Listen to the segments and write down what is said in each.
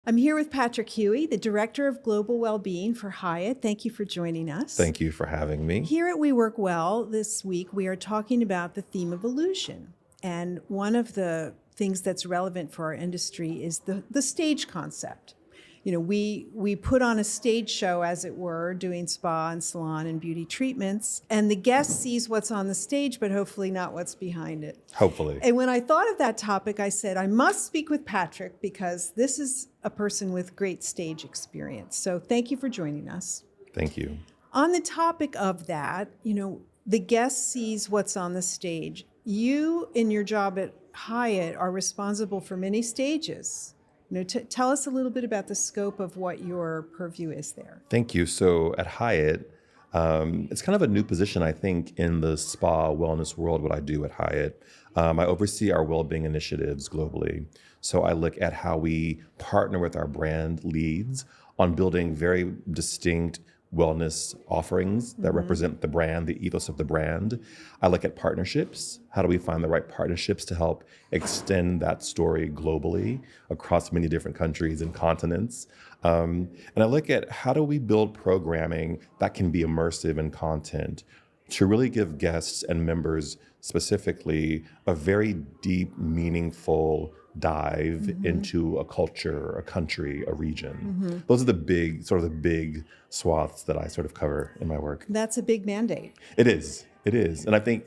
I'm here with Patrick Huey, the Director of Global Wellbeing for Hyatt. Thank you for joining us. Thank you for having me. Here at We Work Well this week, we are talking about the theme of illusion. And one of the things that's relevant for our industry is the stage concept. You know, we put on a stage show, as it were, doing spa and salon and beauty treatments, and the guest sees what's on the stage, but hopefully not what's behind it. Hopefully. And when I thought of that topic, I said, I must speak with Patrick because this is a person with great stage experience. So thank you for joining us. Thank you. On the topic of that, you know, the guest sees what's on the stage. You, in your job at Hyatt, are responsible for many stages. You know, tell us a little bit about the scope of what your purview is there. Thank you. So at Hyatt, it's kind of a new position, I think, in the spa wellness world, what I do at Hyatt. I oversee our well-being initiatives globally. So I look at how we partner with our brand leads on building very distinct wellness offerings that represent the brand, the ethos of the brand. I look at partnerships. How do we find the right partnerships to help extend that story globally across many different countries and continents? And I look at how do we build programming that can be immersive in content to really give guests and members specifically a very deep, meaningful dive into a culture, a country, a region. Those are the big swaths that I sort of cover in my work. That's a big mandate. It is. And I think,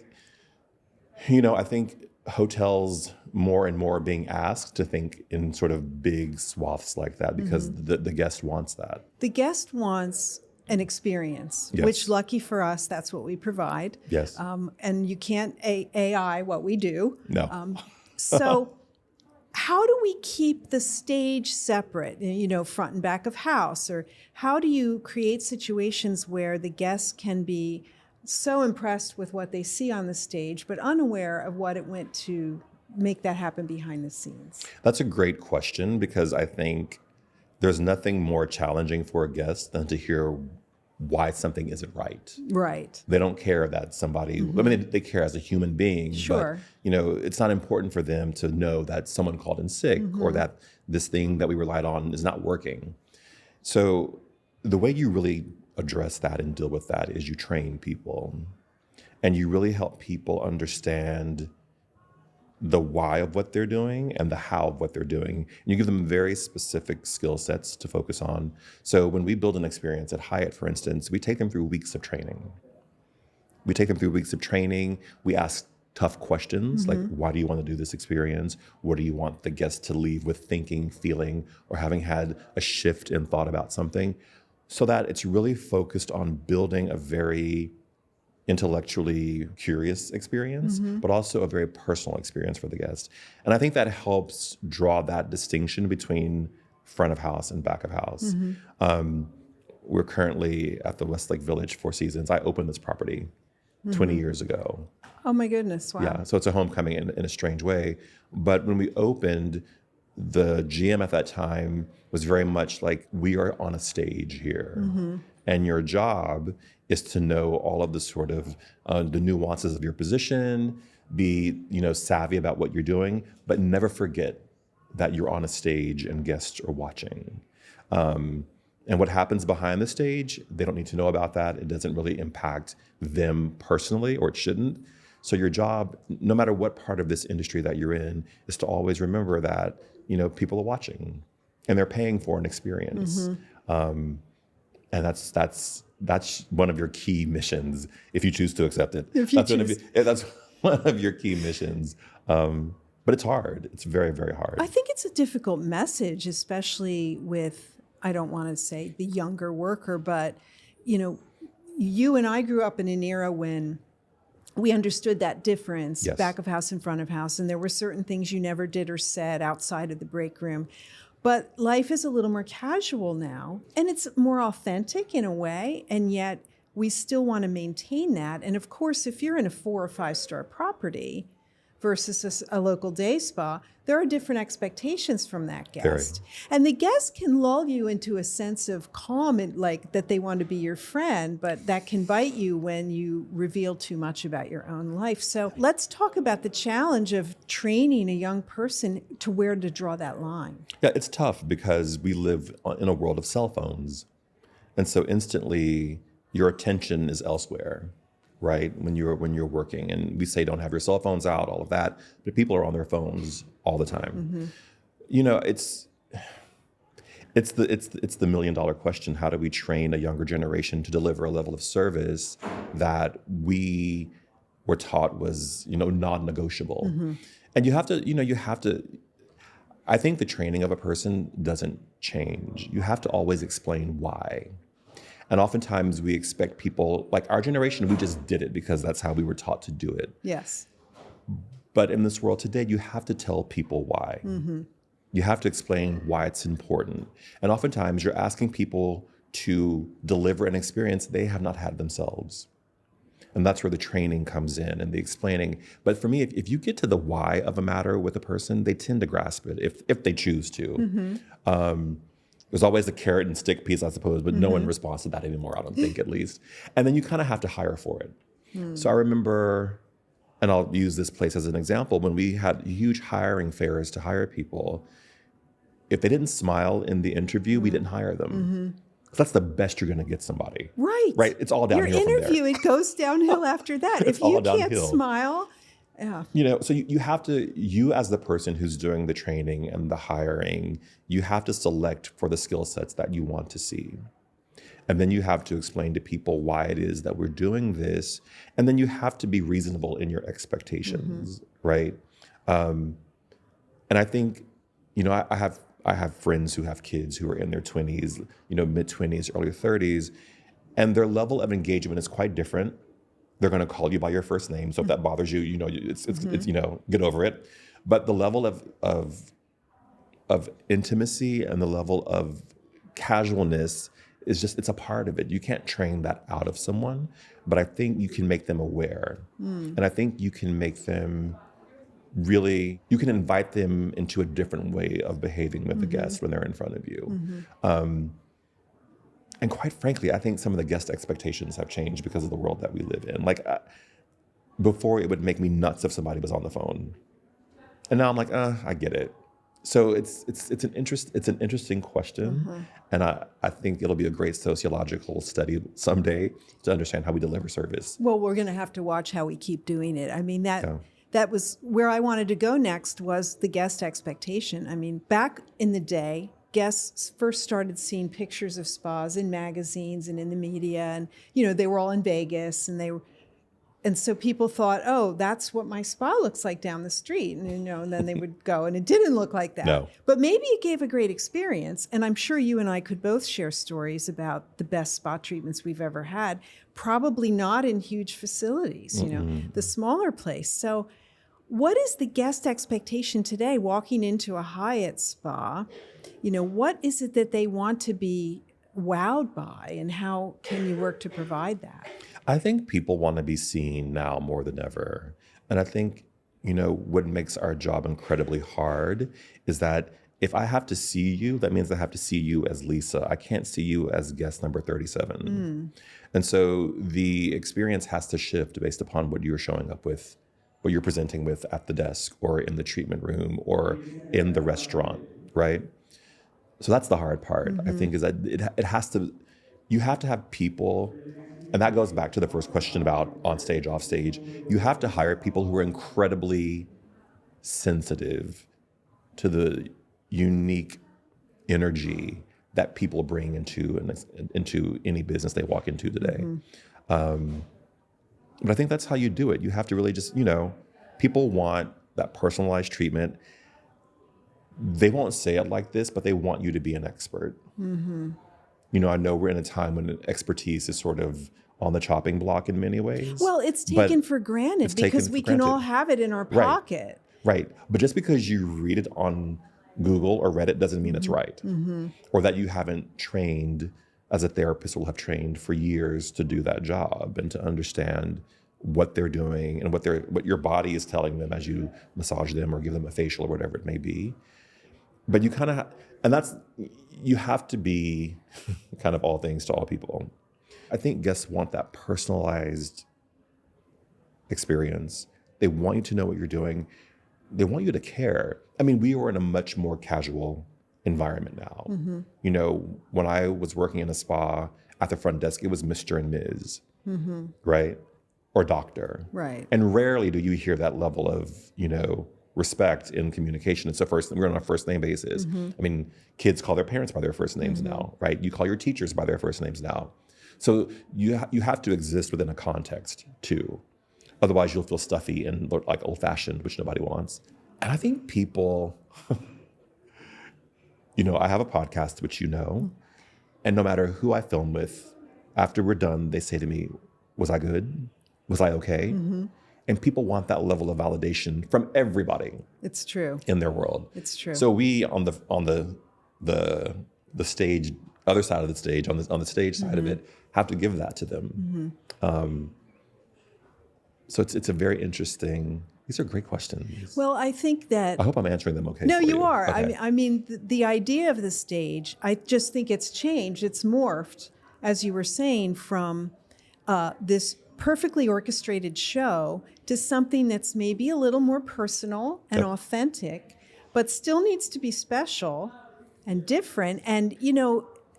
I think hotels more and more are being asked to think in sort of big swaths like that because the guest wants that. The guest wants an experience, Yes. which lucky for us, that's what we provide. Yes. And you can't AI what we do. No. So how do we keep the stage separate, front and back of house? Or how do you create situations where the guests can be so impressed with what they see on the stage, but unaware of what it went to make that happen behind the scenes? That's a great question because I think there's nothing more challenging for a guest than to hear why something isn't right. Right. They don't care that somebody, I mean, they care as a human being, Sure. but, it's not important for them to know that someone called in sick or that this thing that we relied on is not working. So the way you really address that and deal with that is you train people and you really help people understand the why of what they're doing and the how of what they're doing. And you give them very specific skill sets to focus on. So when we build an experience at Hyatt, for instance, we take them through weeks of training. We ask tough questions like, why do you want to do this experience? What do you want the guest to leave with thinking, feeling, or having had a shift in thought about something? So that it's really focused on building a very intellectually curious experience, but also a very personal experience for the guest. And I think that helps draw that distinction between front of house and back of house. We're currently at the Westlake Village Four Seasons. I opened this property 20 years ago. Oh my goodness, wow. Yeah, so it's a homecoming in a strange way. But when we opened, the GM at that time was very much like, we are on a stage here. And your job is to know all of the sort of the nuances of your position, be savvy about what you're doing, but never forget that you're on a stage and guests are watching. And what happens behind the stage, they don't need to know about that. It doesn't really impact them personally, or it shouldn't. So your job, no matter what part of this industry that you're in, is to always remember that people are watching and they're paying for an experience. And that's one of your key missions if you choose to accept it. That's one of your key missions. But it's hard. It's very, very hard. I think it's a difficult message, especially with, I don't want to say the younger worker, but you and I grew up in an era when we understood that difference, Yes. back of house and front of house, and there were certain things you never did or said outside of the break room. But life is a little more casual now, and it's more authentic in a way, and yet we still want to maintain that. And of course, if you're in a 4 or 5 star property, versus a local day spa, there are different expectations from that guest. Very. And the guest can lull you into a sense of calm and like that they want to be your friend, but that can bite you when you reveal too much about your own life. So let's talk about the challenge of training a young person to where to draw that line. Yeah, it's tough because we live in a world of cell phones. And so instantly your attention is elsewhere, right? When you're working, and we say don't have your cell phones out, all of that, but people are on their phones all the time. It's the million dollar question. How do we train a younger generation to deliver a level of service that we were taught was, non-negotiable? And you have to, I think the training of a person doesn't change. You have to always explain why. And oftentimes we expect people, like our generation, we just did it because that's how we were taught to do it. Yes. But in this world today, you have to tell people why. You have to explain why it's important. And oftentimes you're asking people to deliver an experience they have not had themselves. And that's where the training comes in and the explaining. But for me, if you get to the why of a matter with a person, they tend to grasp it if they choose to. There's always the carrot and stick piece, I suppose, but no one responds to that anymore, I don't think, at least. And then you kind of have to hire for it. So I remember, and I'll use this place as an example, when we had huge hiring fairs to hire people, if they didn't smile in the interview, we didn't hire them. That's the best you're going to get somebody. Right. It's all downhill Your interview, from there. it goes downhill after that. If you can't smile, So you have to, you as the person who's doing the training and the hiring, you have to select for the skill sets that you want to see. And then you have to explain to people why it is that we're doing this. And then you have to be reasonable in your expectations, right? And I think, I have friends who have kids who are in their 20s, mid-20s, early 30s, and their level of engagement is quite different. They're going to call you by your first name. So if that bothers you, it's get over it. But the level of intimacy and the level of casualness is just, it's a part of it. You can't train that out of someone, but I think you can make them aware. And I think you can make them you can invite them into a different way of behaving with the guest when they're in front of you. And quite frankly, I think some of the guest expectations have changed because of the world that we live in. Like before, it would make me nuts if somebody was on the phone, and now I'm like, I get it. So it's an interesting question, and I think it'll be a great sociological study someday to understand how we deliver service. Well, we're going to have to watch how we keep doing it. I mean, that was where I wanted to go next, was the guest expectation. I mean, back in the day, guests first started seeing pictures of spas in magazines and in the media, and they were all in Vegas, and so people thought, oh, that's what my spa looks like down the street, and then they would go, and it didn't look like that. No. But maybe it gave a great experience, and I'm sure you and I could both share stories about the best spa treatments we've ever had. Probably not in huge facilities, the smaller place. So what is the guest expectation today walking into a Hyatt spa? What is it that they want to be wowed by, and how can you work to provide that? I think people want to be seen now more than ever. And I think, what makes our job incredibly hard is that if I have to see you, that means I have to see you as Lisa. I can't see you as guest number 37. And so the experience has to shift based upon what you're showing up with, what you're presenting with at the desk or in the treatment room or in the restaurant, right? So that's the hard part, I think, is that it has to, you have to have people, and that goes back to the first question about on stage, off stage. You have to hire people who are incredibly sensitive to the unique energy that people bring into any business they walk into today. But I think that's how you do it. You have to really just, people want that personalized treatment. They won't say it like this, but they want you to be an expert. I know we're in a time when expertise is sort of on the chopping block in many ways. Well, it's taken for granted because we can all have it in our pocket. Right. But just because you read it on Google or Reddit doesn't mean it's right. Or that you haven't trained as a therapist will have trained for years to do that job and to understand what they're doing and what your body is telling them as you massage them or give them a facial or whatever it may be. But you kind of, you have to be kind of all things to all people. I think guests want that personalized experience. They want you to know what you're doing. They want you to care. I mean, we are in a much more casual environment now. Mm-hmm. You know, when I was working in a spa at the front desk, it was Mr. and Ms., Mm-hmm. right? Or doctor. Right. And rarely do you hear that level of, respect in communication. It's we're on a first name basis. Mm-hmm. I mean, kids call their parents by their first names Mm-hmm. now, right? You call your teachers by their first names now. So you have to exist within a context too. Otherwise you'll feel stuffy and look like old fashioned, which nobody wants. And I think people, I have a podcast, which and no matter who I film with, after we're done, they say to me, was I good? Was I okay? Mm-hmm. And people want that level of validation from everybody It's true. in their world. It's true. So we on the stage, other side of the stage, on the stage side of it, have to give that to them. Mm-hmm. So it's a very interesting. These are great questions. Well, I think that. I hope I'm answering them okay. No, for you are. Okay. I mean, the idea of the stage, I just think it's changed. It's morphed, as you were saying, from this perfectly orchestrated show to something that's maybe a little more personal and Yep. authentic, but still needs to be special and different. And,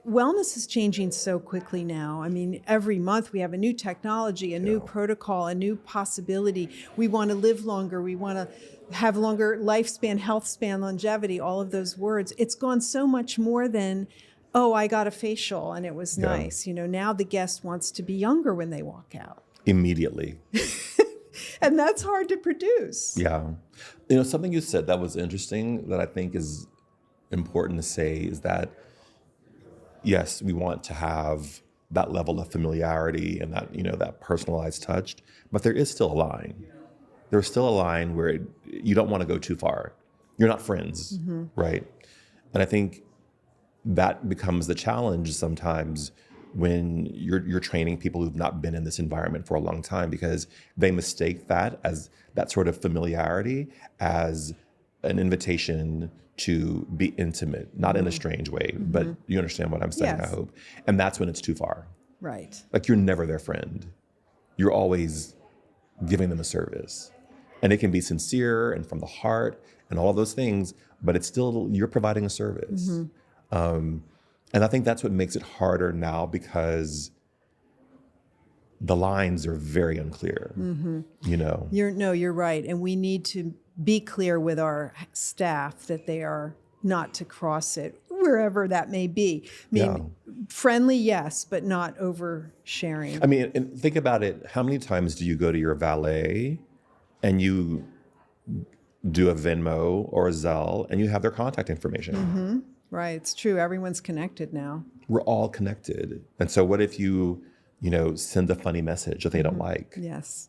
wellness is changing so quickly now. I mean, every month we have a new technology, a new protocol, a new possibility. We want to live longer. We want to have longer lifespan, health span, longevity, all of those words. It's gone so much more than, oh, I got a facial and it was nice. Now the guest wants to be younger when they walk out. Immediately. And that's hard to produce. Yeah. Something you said that was interesting that I think is important to say is that, yes, we want to have that level of familiarity and that, that personalized touch, but there is still a line. There's still a line where you don't want to go too far. You're not friends, right? And I think that becomes the challenge sometimes when you're training people who've not been in this environment for a long time, because they mistake that as that sort of familiarity as an invitation to be intimate, not in a strange way, but you understand what I'm saying, Yes. I hope. And that's when it's too far. Right. Like you're never their friend. You're always giving them a service. And it can be sincere and from the heart and all of those things, but it's still, you're providing a service. And I think that's what makes it harder now because the lines are very unclear, You're right. And we need to be clear with our staff that they are not to cross it, wherever that may be. I mean, friendly, yes, but not oversharing. I mean, and think about it. How many times do you go to your valet and you do a Venmo or a Zelle and you have their contact information? Right. It's true. Everyone's connected now. We're all connected. And so what if you send a funny message that they don't like? Yes.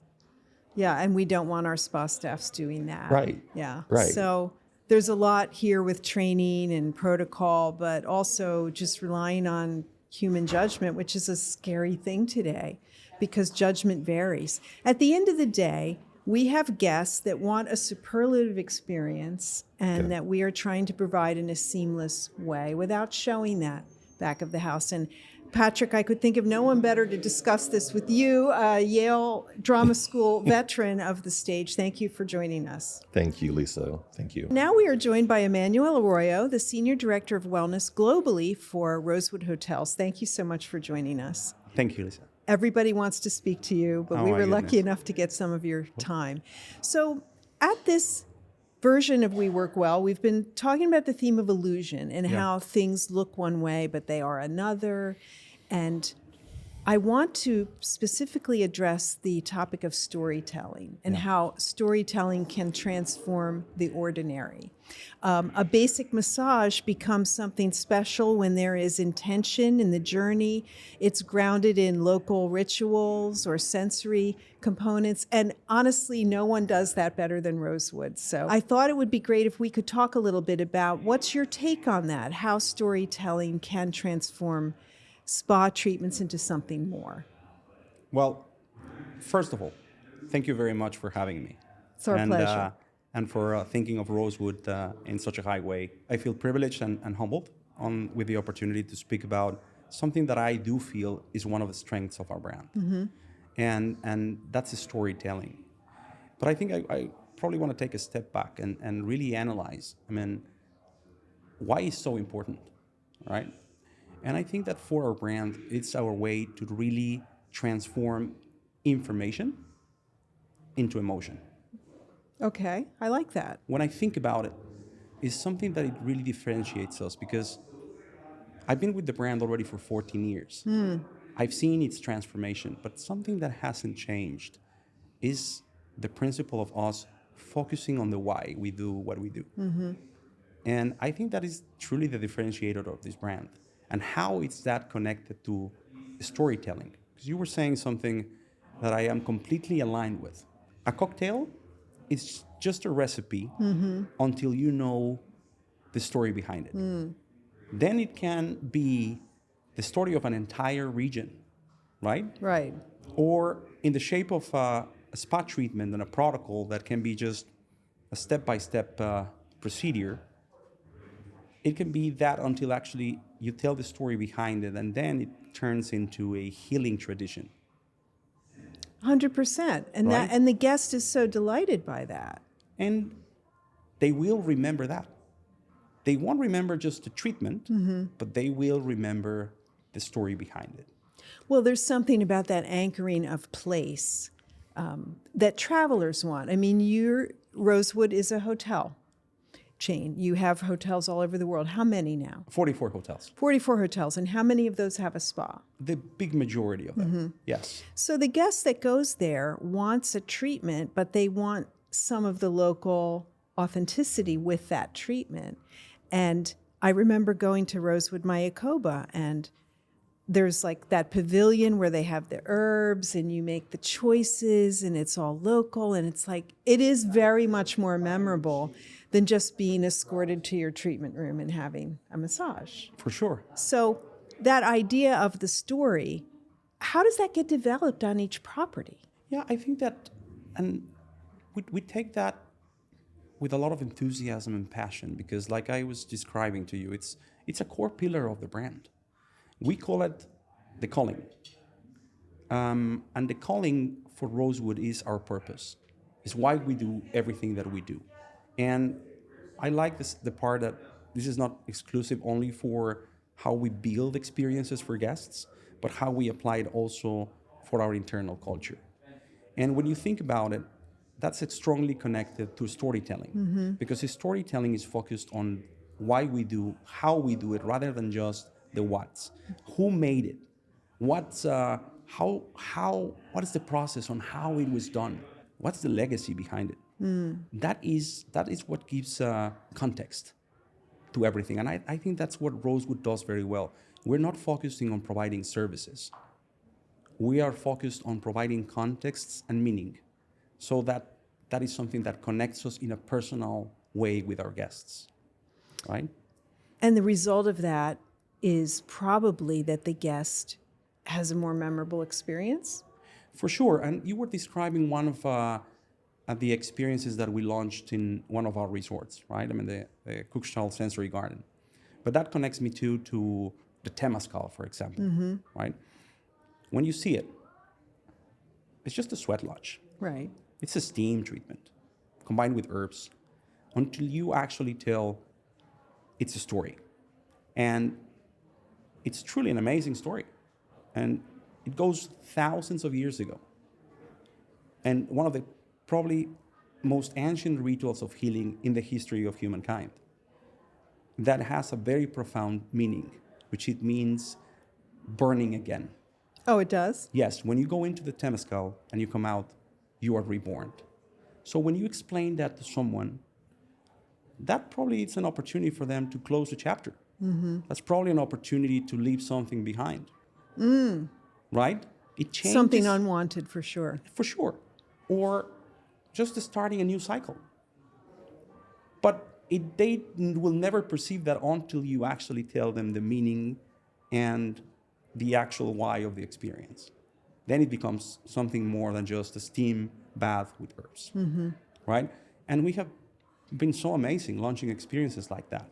Yeah. And we don't want our spa staffs doing that. Right. Yeah. Right. So there's a lot here with training and protocol, but also just relying on human judgment, which is a scary thing today because judgment varies. At the end of the day, we have guests that want a superlative experience and that we are trying to provide in a seamless way without showing that back of the house. And Patrick, I could think of no one better to discuss this with you, a Yale Drama School veteran of the stage. Thank you for joining us. Thank you, Lisa. Thank you. Now we are joined by Emmanuel Arroyo, the Senior Director of Wellness globally for Rosewood Hotels. Thank you so much for joining us. Thank you, Lisa. Everybody wants to speak to you, but we my were lucky goodness. enough to get some of your time. So at this version of We Work Well, we've been talking about the theme of illusion and how things look one way, but they are another. And I want to specifically address the topic of storytelling and how storytelling can transform the ordinary. A basic massage becomes something special when there is intention in the journey. It's grounded in local rituals or sensory components. And honestly, no one does that better than Rosewood. So I thought it would be great if we could talk a little bit about what's your take on that, how storytelling can transform spa treatments into something more. Well, first of all, Thank you very much for having me. It's our pleasure. And for thinking of Rosewood in such a high way. I feel privileged and humbled with the opportunity to speak about something that I do feel is one of the strengths of our brand. And that's the storytelling. But I think I probably want to take a step back and really analyze, why it's so important, right? And I think that for our brand, it's our way to really transform information into emotion. Okay, I like that. When I think about it, it's something that it really differentiates us because I've been with the brand already for 14 years. I've seen its transformation, but something that hasn't changed is the principle of us focusing on the why we do what we do. And I think that is truly the differentiator of this brand and how it's that connected to storytelling. Because you were saying something that I am completely aligned with. A cocktail is just a recipe until you know the story behind it. Then it can be the story of an entire region, right? Right. Or in the shape of a spa treatment and a protocol that can be just a step-by-step procedure. It can be that until actually you tell the story behind it, and then it turns into a healing tradition. 100%. And Right? and the guest is so delighted by that. And they will remember that. They won't remember just the treatment, but they will remember the story behind it. Well, there's something about that anchoring of place that travelers want. I mean, Rosewood is a hotel chain. You have hotels all over the world. How many now? 44 hotels. 44 hotels. And how many of those have a spa? The big majority of them, yes. So the guest that goes there wants a treatment, but they want some of the local authenticity with that treatment. And I remember going to Rosewood Mayakoba, and there's like that pavilion where they have the herbs and you make the choices and it's all local. And it's like, it is very much more memorable than just being escorted to your treatment room and having a massage. For sure. So that idea of the story, how does that get developed on each property? Yeah, I think that, and we take that with a lot of enthusiasm and passion because, like I was describing to you, it's a core pillar of the brand. We call it the calling. And the calling for Rosewood is our purpose. It's why we do everything that we do. And I like the part that this is not exclusive only for how we build experiences for guests, but how we apply it also for our internal culture. And when you think about it, that's strongly connected to storytelling because storytelling is focused on why we do, how we do it, rather than just the what's. Who made it? What is the process on how it was done? What's the legacy behind it? That is what gives context to everything. And I think that's what Rosewood does very well. We're not focusing on providing services. We are focused on providing contexts and meaning. So that is something that connects us in a personal way with our guests, right? And the result of that is probably that the guest has a more memorable experience. For sure. And you were describing one of the experiences that we launched in one of our resorts, right? I mean, the Cookshall Sensory Garden. But that connects me to the Temazcal, for example, right? When you see it, it's just a sweat lodge. Right. It's a steam treatment combined with herbs until you actually tell it's a story. And it's truly an amazing story. And it goes thousands of years ago. And one of the probably most ancient rituals of healing in the history of humankind that has a very profound meaning, which it means burning again. Oh, it does? Yes, when you go into the Temazcal and you come out, you are reborn. So when you explain that to someone, that probably is an opportunity for them to close a chapter. That's probably an opportunity to leave something behind. Right? It changes. Something unwanted, for sure. For sure. Or just starting a new cycle. But they will never perceive that until you actually tell them the meaning and the actual why of the experience. then it becomes something more than just a steam bath with herbs, right? And we have been so amazing launching experiences like that.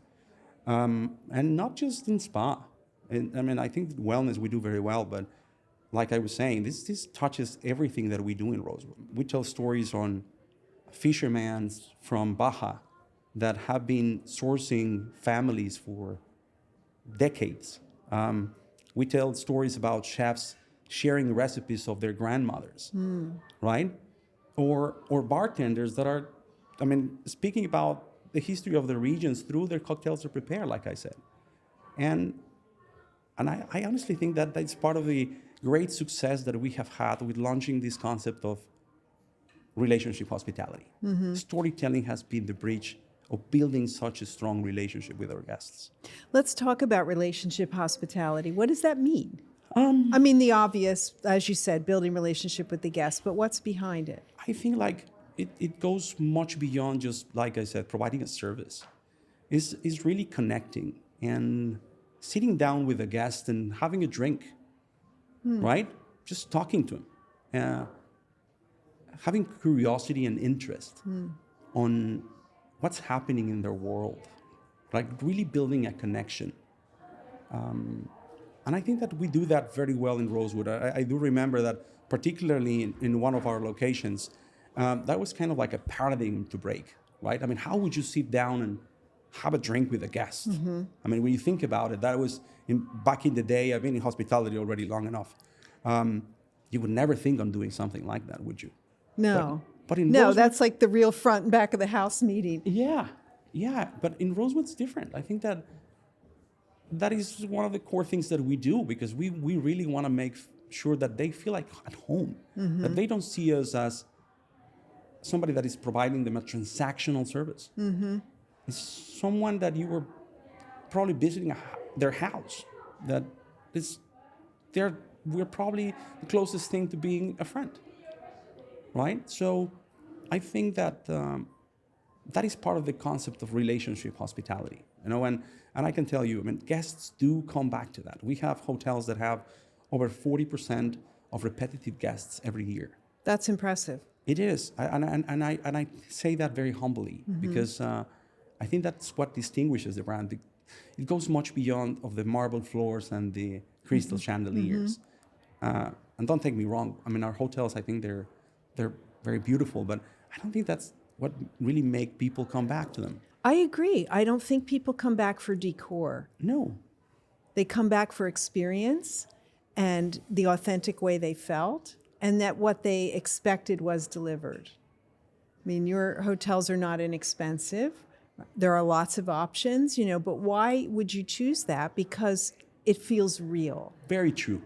And not just in spa. And, I mean, I think wellness we do very well, but like I was saying, this touches everything that we do in Rosewood. We tell stories on fishermen from Baja that have been sourcing families for decades. We tell stories about chefs sharing recipes of their grandmothers, right? Or bartenders that are, I mean, speaking about the history of the regions through their cocktails they prepare, like I said. And I honestly think that that's part of the great success that we have had with launching this concept of relationship hospitality. Storytelling has been the bridge of building such a strong relationship with our guests. Let's talk about relationship hospitality. What does that mean? I mean, the obvious, as you said, building relationship with the guests, but what's behind it? I think like it goes much beyond just, like I said, providing a service. It's really connecting and sitting down with a guest and having a drink, right? Just talking to him. Having curiosity and interest on what's happening in their world, like really building a connection. And I think that we do that very well in Rosewood. I do remember that particularly in one of our locations, that was kind of like a paradigm to break, right? I mean, how would you sit down and have a drink with a guest? I mean, when you think about it, that was back in the day. I've been in hospitality already long enough. You would never think on doing something like that, would you? No. But in no, Rosewood, that's like the real front and back of the house meeting. Yeah. But in Rosewood, it's different. I think that is one of the core things that we do, because we really want to make sure that they feel like at home, that they don't see us as somebody that is providing them a transactional service. It's someone that you were probably visiting their house, that is we're probably the closest thing to being a friend, right? So I think that that is part of the concept of relationship hospitality, you know, and I can tell you, I mean, guests do come back to that. We have hotels that have over 40% of repetitive guests every year. That's impressive. It is, and I say that very humbly, because I think that's what distinguishes the brand. It goes much beyond of the marble floors and the crystal chandeliers. And don't take me wrong. I mean, our hotels, I think they're very beautiful, but I don't think that's what really make people come back to them. I agree. I don't think people come back for decor. No. They come back for experience and the authentic way they felt, and that what they expected was delivered. I mean, your hotels are not inexpensive. There are lots of options, you know, but why would you choose that? Because it feels real. Very true.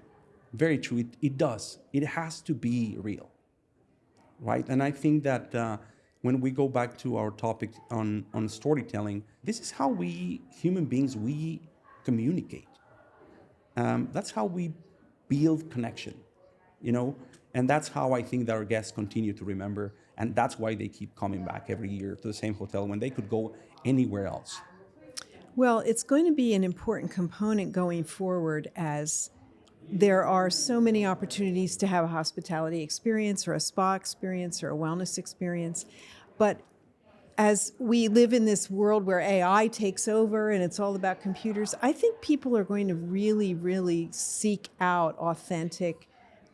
Very true. It does. It has to be real, right? And I think that when we go back to our topic on storytelling, this is how we, human beings, we communicate. That's how we build connection, you know? And that's how I think that our guests continue to remember. And that's why they keep coming back every year to the same hotel when they could go anywhere else. Well, it's going to be an important component going forward, as there are so many opportunities to have a hospitality experience or a spa experience or a wellness experience. But as we live in this world where AI takes over and it's all about computers, I think people are going to really, really seek out authentic,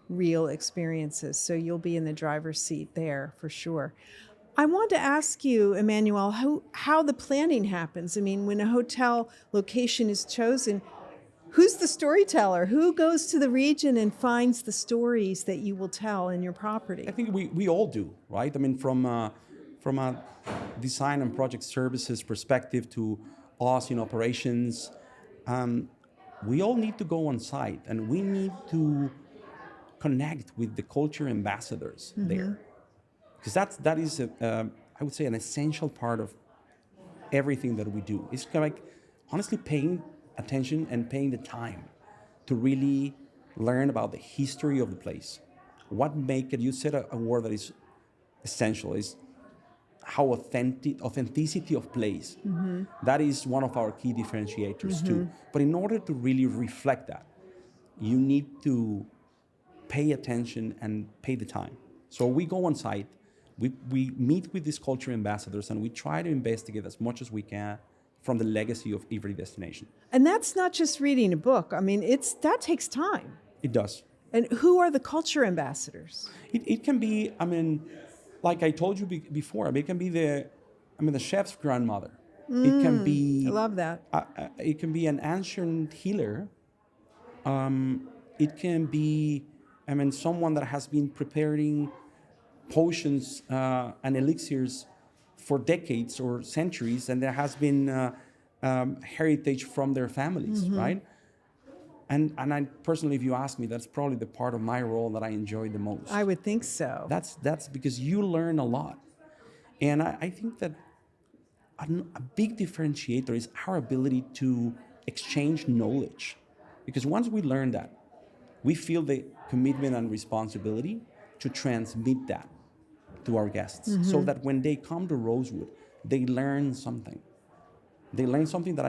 real experiences. So you'll be in the driver's seat there for sure. I want to ask you, Emmanuel, how the planning happens. I mean, when a hotel location is chosen, who's the storyteller? Who goes to the region and finds the stories that you will tell in your property? I think we all do, right? I mean, from a design and project services perspective to us in operations, we all need to go on site, and we need to connect with the culture ambassadors there. Because that is, I would say, an essential part of everything that we do. It's kind of like, honestly, paying attention and paying the time to really learn about the history of the place. What make it, you said a word that is essential, is how authenticity of place. That is one of our key differentiators too. But in order to really reflect that, you need to pay attention and pay the time. So we go on site, we meet with these culture ambassadors, and we try to investigate as much as we can from the legacy of every destination. And that's not just reading a book. I mean, that takes time. It does. And who are the culture ambassadors? It can be, I mean, like I told you before, I mean, it can be the chef's grandmother. It can be. I love that. It can be an ancient healer. It can be, I mean, someone that has been preparing potions and elixirs for decades or centuries, and there has been heritage from their families, right? And I personally, if you ask me, that's probably the part of my role that I enjoy the most. I would think so. That's because you learn a lot. And I think that a big differentiator is our ability to exchange knowledge. Because once we learn that, we feel the commitment and responsibility to transmit that to our guests, so that when they come to Rosewood, they learn something. They learn something that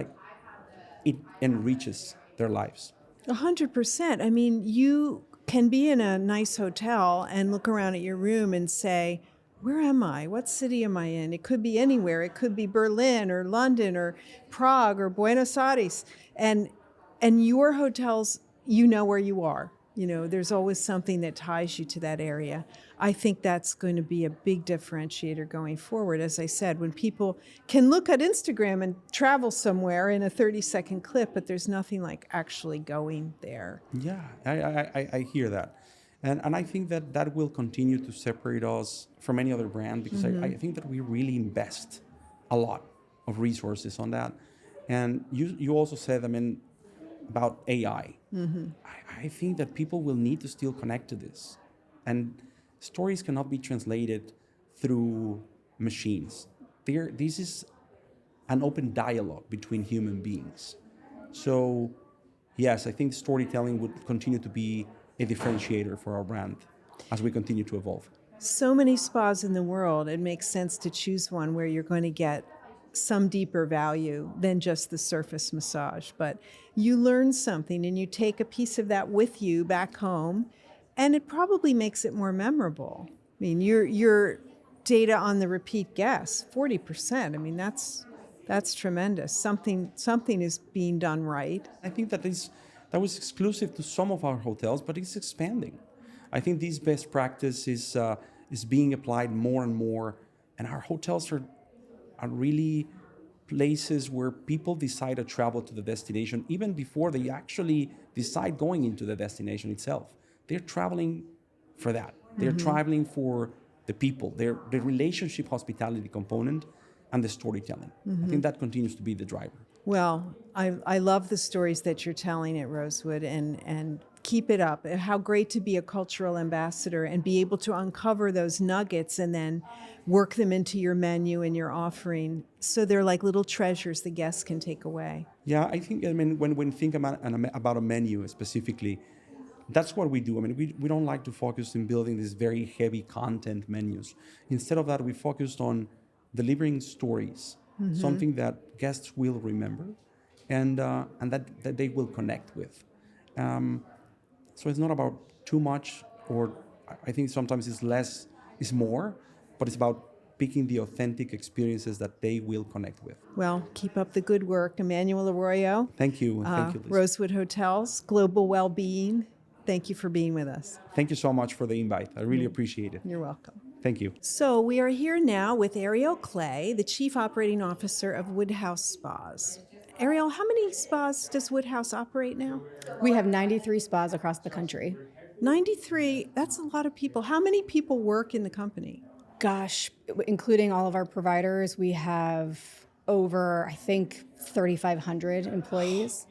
it enriches their lives. 100%. I mean, you can be in a nice hotel and look around at your room and say, where am I? What city am I in? It could be anywhere. It could be Berlin or London or Prague or Buenos Aires. And your hotels, you know where you are. You know, there's always something that ties you to that area. I think that's going to be a big differentiator going forward. As I said, when people can look at Instagram and travel somewhere in a 30-second clip, but there's nothing like actually going there. Yeah, I hear that. And I think that will continue to separate us from any other brand, because I think that we really invest a lot of resources on that. And you also said, I mean, about AI. I think that people will need to still connect to this. And stories cannot be translated through machines. This is an open dialogue between human beings. So, yes, I think storytelling would continue to be a differentiator for our brand as we continue to evolve. So many spas in the world, it makes sense to choose one where you're going to get some deeper value than just the surface massage. But you learn something and you take a piece of that with you back home, and it probably makes it more memorable. I mean, your data on the repeat guests, 40%. I mean, that's tremendous. Something is being done right. I think that was exclusive to some of our hotels, but it's expanding. I think this best practice is being applied more and more, and our hotels are really places where people decide to travel to the destination even before they actually decide going into the destination itself. They're traveling for that. They're traveling for the people, the relationship hospitality component, and the storytelling. I think that continues to be the driver. Well, I love the stories that you're telling at Rosewood, and keep it up. How great to be a cultural ambassador and be able to uncover those nuggets and then work them into your menu and your offering, so they're like little treasures the guests can take away. Yeah, I think, I mean, when we think about a menu specifically, that's what we do. I mean, we don't like to focus in building these very heavy content menus. Instead of that, we focused on delivering stories, something that guests will remember, and that they will connect with. So it's not about too much, or I think sometimes it's less is more, but it's about picking the authentic experiences that they will connect with. Well, keep up the good work. Emmanuel Arroyo. Thank you. And thank you, Lisa. Rosewood Hotels, Global Wellbeing. Thank you for being with us. Thank you so much for the invite. I really appreciate it. You're welcome. Thank you. So we are here now with Ariel Clay, the Chief Operating Officer of Woodhouse Spas. Ariel, how many spas does Woodhouse operate now? We have 93 spas across the country. 93, that's a lot of people. How many people work in the company? Gosh, including all of our providers, we have over, I think, 3,500 employees.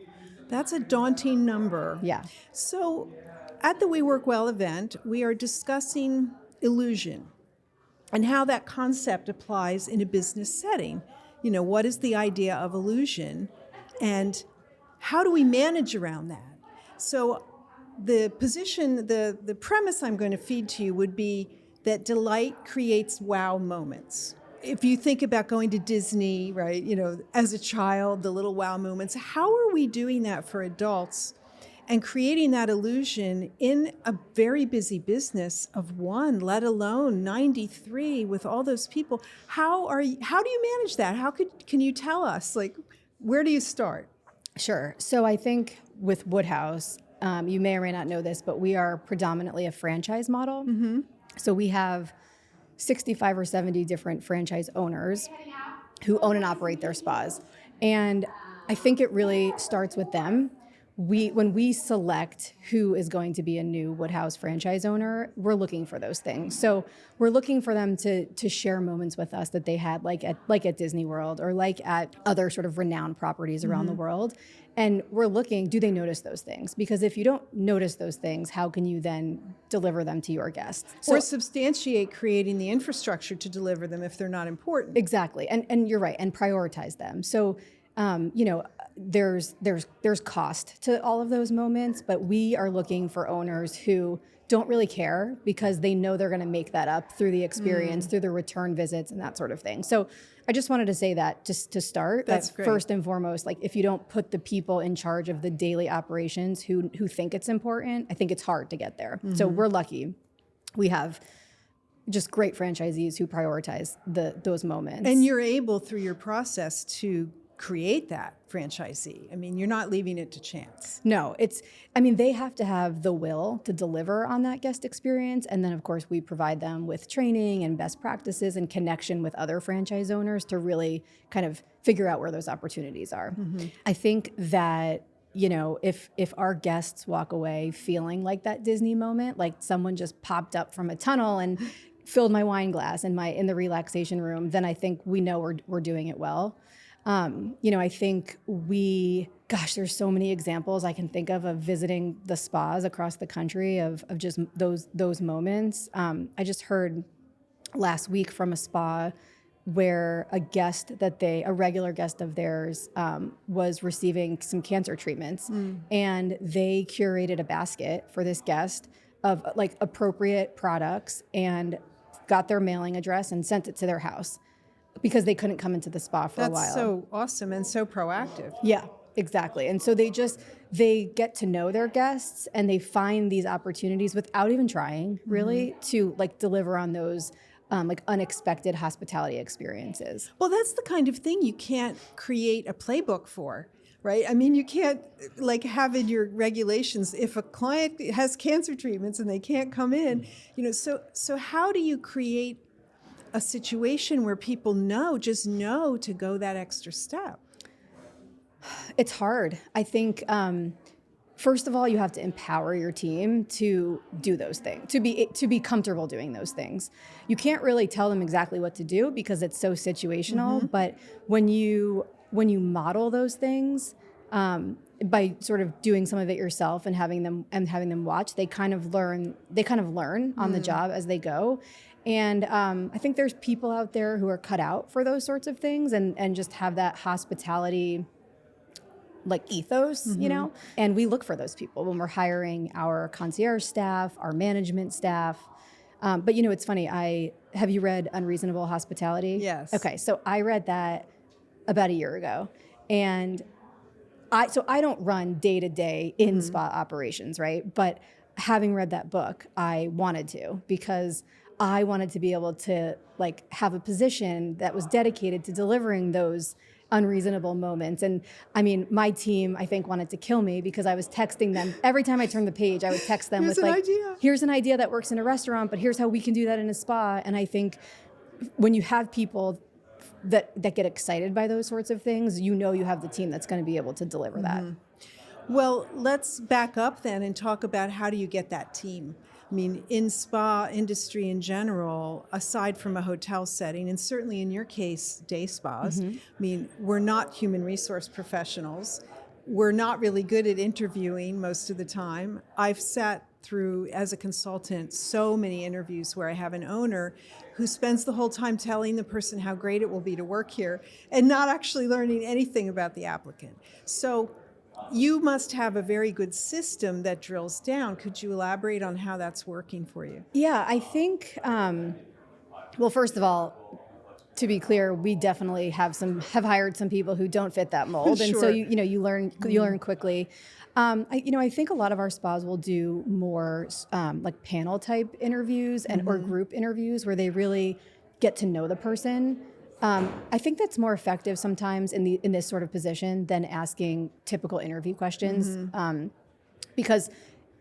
That's a daunting number. Yeah. So at the We Work Well event, we are discussing illusion and how that concept applies in a business setting. You know, what is the idea of illusion and how do we manage around that? So the position, the premise I'm going to feed to you would be that delight creates wow moments. If you think about going to Disney, right, you know, as a child, the little wow moments, how are we doing that for adults and creating that illusion in a very busy business of one, let alone 93 with all those people. How do you manage that? Can you tell us, like, where do you start? Sure. So I think with Woodhouse, you may or may not know this, but we are predominantly a franchise model. Mm-hmm. So we have 65 or 70 different franchise owners who own and operate their spas. And I think it really starts with them. When we select who is going to be a new Woodhouse franchise owner, we're looking for those things. So we're looking for them to share moments with us that they had like at Disney World or like at other sort of renowned properties around the world. And we're looking, do they notice those things? Because if you don't notice those things, how can you then deliver them to your guests? Or substantiate creating the infrastructure to deliver them if they're not important. Exactly. And you're right. And prioritize them. So, there's cost to all of those moments, but we are looking for owners who don't really care because they know they're going to make that up through the experience, through the return visits and that sort of thing. So I just wanted to say that just to start, that's that great. First and foremost, like if you don't put the people in charge of the daily operations who think it's important, I think it's hard to get there. So we're lucky. We have just great franchisees who prioritize those moments. And you're able through your process to create that franchisee. I mean, you're not leaving it to chance. No, they have to have the will to deliver on that guest experience. And then, of course, we provide them with training and best practices and connection with other franchise owners to really kind of figure out where those opportunities are. Mm-hmm. I think that, if our guests walk away feeling like that Disney moment, like someone just popped up from a tunnel and filled my wine glass in the relaxation room, then I think we know we're doing it well. I think there's so many examples I can think of visiting the spas across the country of just those moments. I just heard last week from a spa where a regular guest of theirs, was receiving some cancer treatments, and they curated a basket for this guest of like appropriate products and got their mailing address and sent it to their house, because they couldn't come into the spa for a while. That's so awesome and so proactive. Yeah, exactly. And so they get to know their guests and they find these opportunities without even trying really to like deliver on those like unexpected hospitality experiences. Well, that's the kind of thing you can't create a playbook for, right? I mean, you can't like have in your regulations, if a client has cancer treatments and they can't come in, so how do you create a situation where people know to go that extra step? It's hard. I think, first of all, you have to empower your team to do those things, to be comfortable doing those things. You can't really tell them exactly what to do because it's so situational, but when you model those things, by sort of doing some of it yourself and having them watch, they kind of learn on the job as they go. And I think there's people out there who are cut out for those sorts of things and just have that hospitality like ethos, and we look for those people when we're hiring our concierge staff, our management staff. But it's funny, have you read Unreasonable Hospitality? Yes. Okay, so I read that about a year ago, and I don't run day-to-day in spa operations, right? But having read that book, I wanted to, because I wanted to be able to like have a position that was dedicated to delivering those unreasonable moments. And I mean, my team, I think, wanted to kill me because I was texting them every time I turned the page. I would text them with like, here's an idea that works in a restaurant, but here's how we can do that in a spa. And I think when you have people that get excited by those sorts of things, you have the team that's going to be able to deliver that. Well, let's back up then and talk about how do you get that team? I mean, in spa industry in general, aside from a hotel setting, and certainly in your case, day spas, I mean, we're not human resource professionals. We're not really good at interviewing most of the time. I've sat through, as a consultant, so many interviews where I have an owner who spends the whole time telling the person how great it will be to work here and not actually learning anything about the applicant. So you must have a very good system that drills down. Could you elaborate on how that's working for you? Yeah, I think, well, first of all, to be clear, we definitely have hired some people who don't fit that mold, and so Sure. you learn quickly. I think a lot of our spas will do more like panel type interviews or group interviews where they really get to know the person. I think that's more effective sometimes in this sort of position than asking typical interview questions, because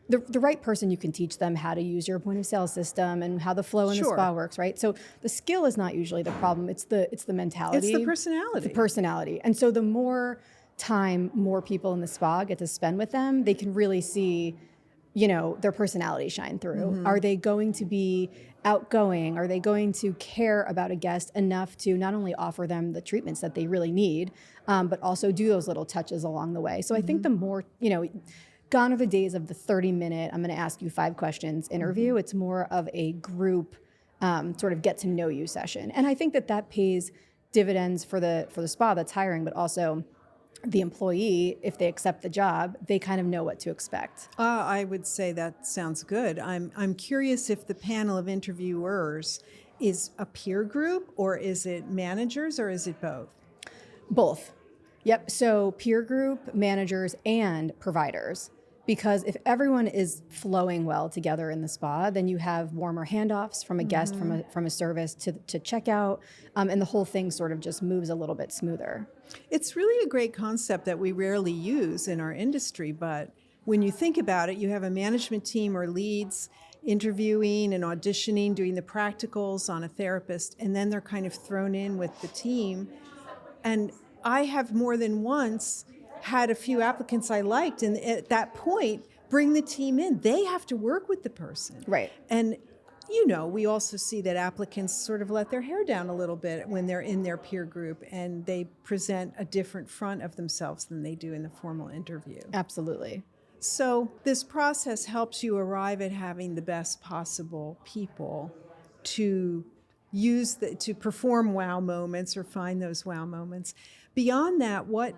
the right person, you can teach them how to use your point of sale system and how the flow in the Sure. spa works, right? So the skill is not usually the problem; it's the mentality, It's the personality. the personality. And so the more time more people in the spa get to spend with them, they can really see, their personality shine through. Are they going to be outgoing? Are they going to care about a guest enough to not only offer them the treatments that they really need, but also do those little touches along the way? So I think the more, gone are the days of the 30-minute, I'm going to ask you 5 questions interview. It's more of a group sort of get to know you session. And I think that pays dividends for the spa that's hiring, but also the employee, if they accept the job, they kind of know what to expect. I would say that sounds good. I'm curious if the panel of interviewers is a peer group, or is it managers, or is it both? Both. Yep. So peer group, managers, and providers. Because if everyone is flowing well together in the spa, then you have warmer handoffs from a guest, from a service to checkout, and the whole thing sort of just moves a little bit smoother. It's really a great concept that we rarely use in our industry, but when you think about it, you have a management team or leads interviewing and auditioning, doing the practicals on a therapist, and then they're kind of thrown in with the team. And I have more than once had a few applicants I liked, and at that point, bring the team in. They have to work with the person. Right. And, we also see that applicants sort of let their hair down a little bit when they're in their peer group, and they present a different front of themselves than they do in the formal interview. Absolutely. So this process helps you arrive at having the best possible people to use to perform wow moments or find those wow moments. Beyond that, what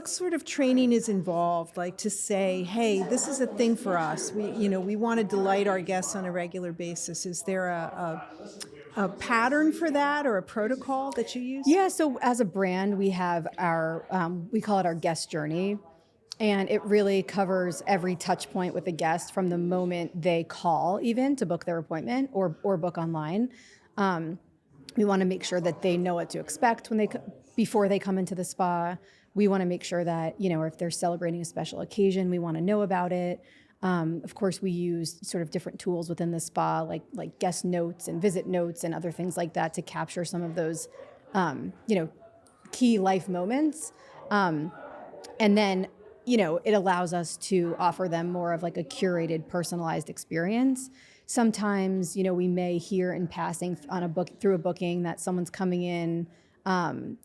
sort of training is involved, like to say, hey, this is a thing for us. We want to delight our guests on a regular basis. Is there a pattern for that, or a protocol that you use? Yeah, so as a brand, we have we call it our guest journey. And it really covers every touch point with a guest from the moment they call even to book their appointment or book online. We want to make sure that they know what to expect before they come into the spa. We want to make sure that, or if they're celebrating a special occasion, we want to know about it. Of course, we use sort of different tools within the spa, like guest notes and visit notes and other things like that to capture some of those, key life moments. And then, it allows us to offer them more of like a curated, personalized experience. Sometimes, we may hear in passing through a booking that someone's coming in,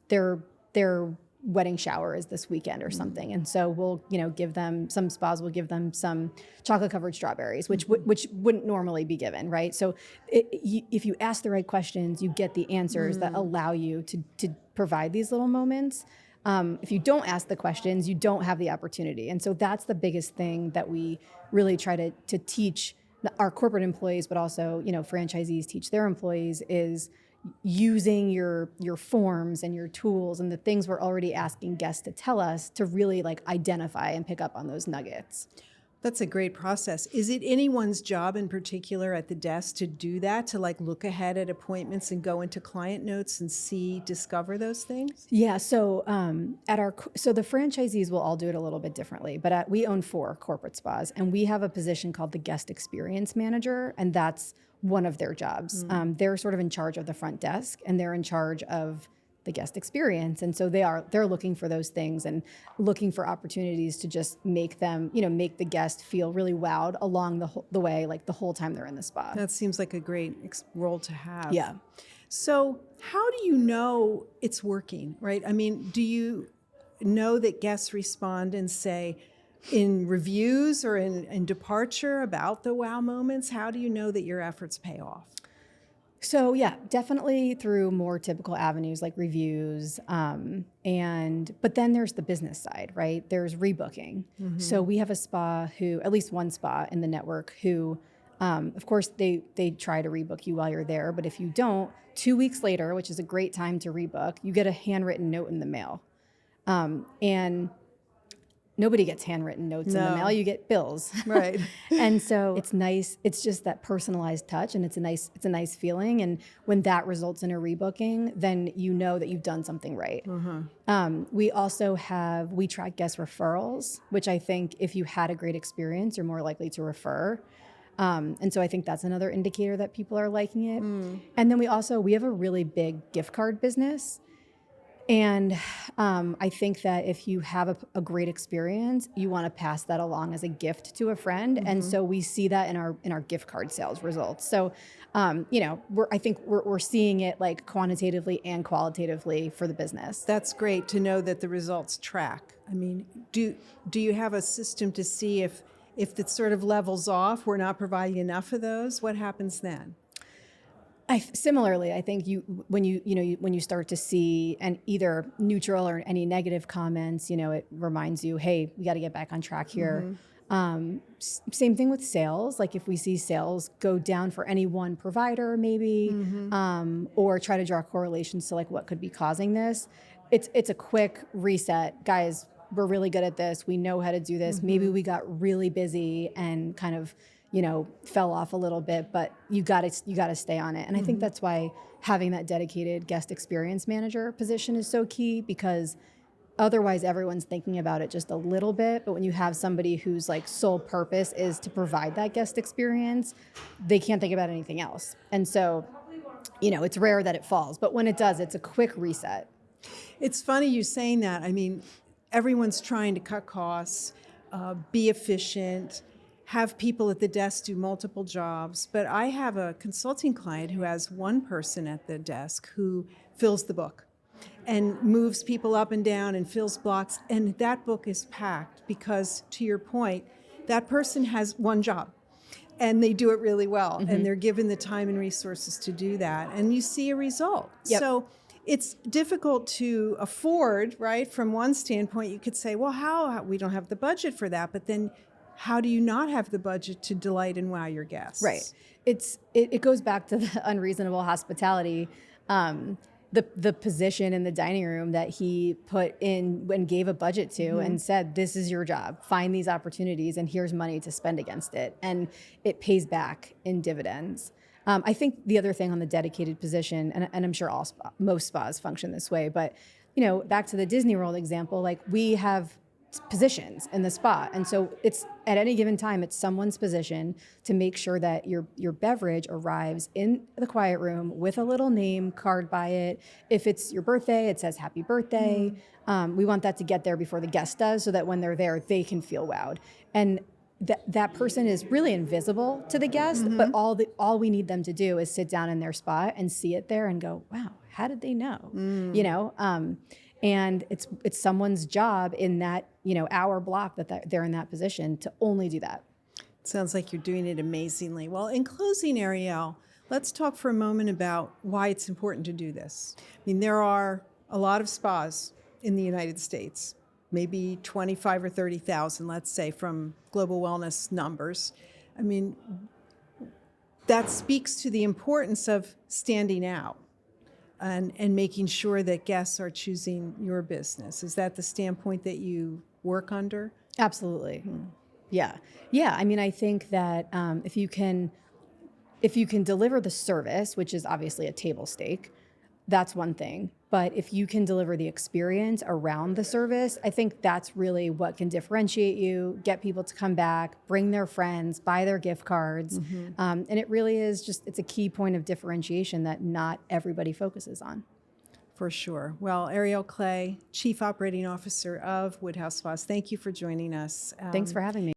their wedding shower is this weekend or something. And so we'll, give them, some spas will give them some chocolate covered strawberries, which wouldn't normally be given, right? So if you ask the right questions, you get the answers that allow you to provide these little moments. If you don't ask the questions, you don't have the opportunity. And so that's the biggest thing that we really try to teach our corporate employees, but also, franchisees teach their employees, is using your forms and your tools and the things we're already asking guests to tell us to really identify and pick up on those nuggets. That's a great process. Is it anyone's job in particular at the desk to do that, to look ahead at appointments and go into client notes and discover those things? Yeah. So so the franchisees will all do it a little bit differently, but we own 4 corporate spas, and we have a position called the guest experience manager, and that's one of their jobs. They're sort of in charge of the front desk, and they're in charge of the guest experience. And so they're looking for those things and looking for opportunities to just make them, make the guest feel really wowed along the way, the whole time they're in the spa. That seems like a great role to have. Yeah. So how do you know it's working, right? I mean, do you know that guests respond and say in reviews or in departure about the wow moments? How do you know that your efforts pay off? So yeah, definitely through more typical avenues like reviews, but then there's the business side, right? There's rebooking. So we have a spa at least one spa in the network who Of course, they try to rebook you while you're there, but if you don't, 2 weeks later, which is a great time to rebook, you get a handwritten note in the mail. And nobody gets handwritten notes in the mail. You get bills. Right. And so it's nice. It's just that personalized touch, and it's a nice feeling. And when that results in a rebooking, then you know that you've done something right. We track guest referrals, which I think if you had a great experience, you're more likely to refer. And so I think that's another indicator that people are liking it. And then we have a really big gift card business. And I think that if you have a great experience, you want to pass that along as a gift to a friend. And so we see that in our gift card sales results. So, we're seeing it like quantitatively and qualitatively for the business. That's great to know that the results track. I mean, do you have a system to see if it sort of levels off, we're not providing enough of those? What happens then? Similarly, I think when you start to see either neutral or any negative comments, it reminds you, hey, we got to get back on track here. Same thing with sales. Like if we see sales go down for any one provider, maybe, or try to draw correlations to like what could be causing this, it's a quick reset, guys. We're really good at this. We know how to do this. Maybe we got really busy and kind of fell off a little bit, but you got to stay on it. And I think that's why having that dedicated guest experience manager position is so key, because otherwise everyone's thinking about it just a little bit. But when you have somebody whose like sole purpose is to provide that guest experience, they can't think about anything else. And so, it's rare that it falls, but when it does, it's a quick reset. It's funny you saying that. I mean, everyone's trying to cut costs, be efficient, have people at the desk do multiple jobs. But I have a consulting client who has one person at the desk who fills the book and moves people up and down and fills blocks. And that book is packed because, to your point, that person has one job and they do it really well. And they're given the time and resources to do that. And you see a result. Yep. So it's difficult to afford, right? From one standpoint, you could say, well, how we don't have the budget for that. But then how do you not have the budget to delight and wow your guests? Right. It goes back to the unreasonable hospitality, the position in the dining room that he put in and gave a budget to and said, this is your job. Find these opportunities and here's money to spend against it. And it pays back in dividends. I think the other thing on the dedicated position, and I'm sure most spas function this way, but back to the Disney World example, like we have positions in the spa, and so it's at any given time it's someone's position to make sure that your beverage arrives in the quiet room with a little name card by it. If it's your birthday, it says happy birthday. We want that to get there before the guest does, so that when they're there they can feel wowed. And that person is really invisible to the guest, but all we need them to do is sit down in their spot and see it there and go, wow, how did they know? And it's someone's job in that hour block that they're in that position to only do that. Sounds like you're doing it amazingly. Well, in closing, Ariel, let's talk for a moment about why it's important to do this. I mean, there are a lot of spas in the United States, maybe 25 or 30,000, let's say, from global wellness numbers. I mean, that speaks to the importance of standing out and making sure that guests are choosing your business. Is that the standpoint that you work under? Absolutely. Yeah. I mean, I think that if you can deliver the service, which is obviously a table stake, that's one thing. But if you can deliver the experience around the service, I think that's really what can differentiate you, get people to come back, bring their friends, buy their gift cards. And it really is it's a key point of differentiation that not everybody focuses on. For sure. Well, Ariel Clay, Chief Operating Officer of Woodhouse Spas, thank you for joining us. Thanks for having me.